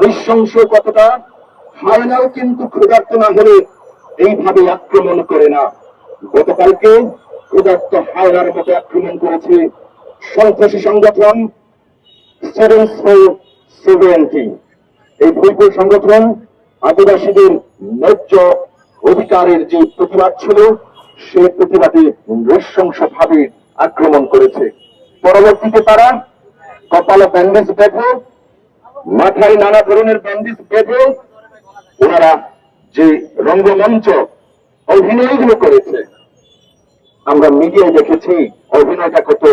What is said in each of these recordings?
নৃশংস কতটা, হায়নাও কিন্তু ক্ষুধার্ত না হলে এইভাবে আক্রমণ করে না। গতকালকে ক্ষুধার্ত হায়নার মতো আক্রমণ করেছে সন্ত্রাসী সংগঠন স্টুডেন্টস ফর সভরেনটি। এই ভুইপুর সংগঠন আদিবাসীদের ন্যায্য অধিকারের যে প্রতিবাদ ছিল, সেই প্রতিবাদে নৃশংসভাবে আক্রমণ করেছে। পরবর্তীতে তারা কপালে ব্যান্ডেজ বেঁধে, মাথায় নানা ধরনের ব্যান্ডেজ বেঁধে ওনারা যে রঙ্গমঞ্চ অভিনয়গুলো করেছে, আমরা মিডিয়ায় দেখেছি অভিনয়টা কত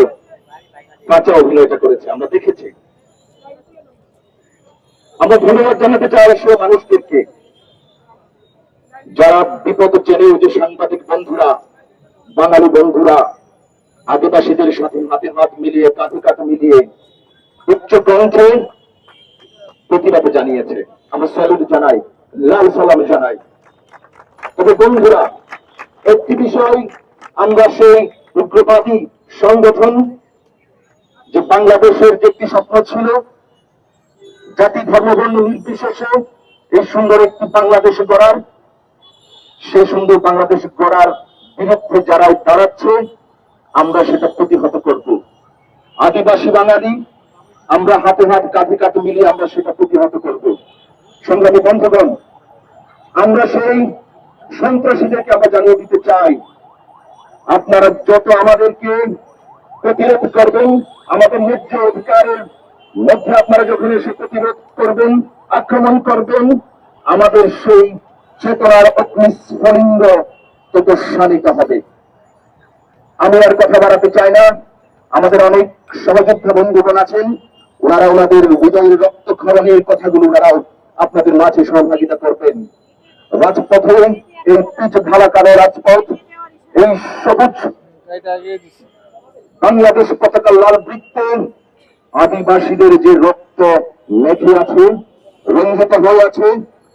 কাঁচা অভিনয়টা করেছে, আমরা দেখেছি। আমরা ধন্যবাদ জানাতে চাই সে মানুষদেরকে যারা বিপদ জেনেও, যে সাংবাদিক বন্ধুরা, বাঙালি বন্ধুরা আদিবাসীদের সাথে হাতে হাত মিলিয়ে, কাঁধে কাঁধ মিলিয়ে উচ্চ কণ্ঠে প্রতিবাদ জানিয়েছে। আমরা স্যালুট জানাই, লাল সালাম জানাই। তবে বন্ধুরা, একটি বিষয়, আমরা সেই উগ্রবাদী সংগঠন যে বাংলাদেশের যে একটি স্বপ্ন ছিল, জাতি ধর্ম বর্ণ নির্বিশেষে এই সুন্দর একটি বাংলাদেশ গড়ার, সেই সুন্দর বাংলাদেশ গড়ার বিরুদ্ধে যারা দাঁড়াচ্ছে, আমরা সেটা প্রতিহত করব। আদিবাসী বাঙালি আমরা হাতে হাত কাঁধে কাঁধ মিলিয়ে আমরা সেটা প্রতিহত করব। সংগ্রামী বন্ধুগণ, আমরা সেই সন্ত্রাসীদেরকে আমরা জানিয়ে দিতে চাই, আপনারা যত আমাদেরকে প্রতিরোধ করবেন, আমাদের ন্যায্য অধিকারের মধ্যে আপনারা যখন এসে প্রতিরোধ করবেন, আক্রমণ করবেন, আমাদের সেই চেতনার অগ্নিস্ফুলিঙ্গ তত শানিত হবে। আমি আর কথা বাড়াতে চাই না। আমাদের অনেক সহযোদ্ধা বন্ধুগণ আছেন, ওনারা ওনাদের হৃদয়ের রক্তক্ষরণের কথাগুলো ওনারাও আপনাদের মাঝে সহযোগিতা করবেন। রাজপথে এই পিচ ঢালা কালো রাজপথ, এই সবুজ বাংলাদেশ পতাকা লাল বৃত্তে আদিবাসীদের যে রক্ত মেখে আছে, রঞ্জিত হয়ে আছে,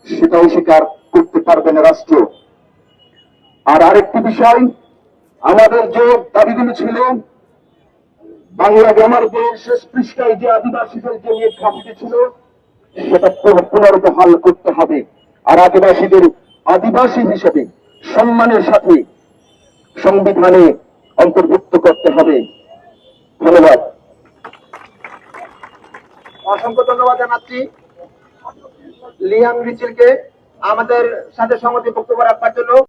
সেটাও স্বীকার করতে পারবে না রাষ্ট্র। আর আরেকটি বিষয়, আমাদের যে দাবিগুলো ছিল, বাংলা গ্রামার বইয়ের শেষ পৃষ্ঠায় যে আদিবাসীদের যে নিয়ে দাবিটি ছিল, সেটা পুনর্বহাল করতে হবে। আর আদিবাসীদের আদিবাসী হিসেবে সম্মানের সাথে সংবিধানে অন্তর্ভুক্ত করতে হবে। ধন্যবাদ। অসংখ্য ধন্যবাদ জানাচ্ছি লিয়াম রিচিলকে আমাদের সাথে সংগতি বক্তব্য রাখবার জন্য।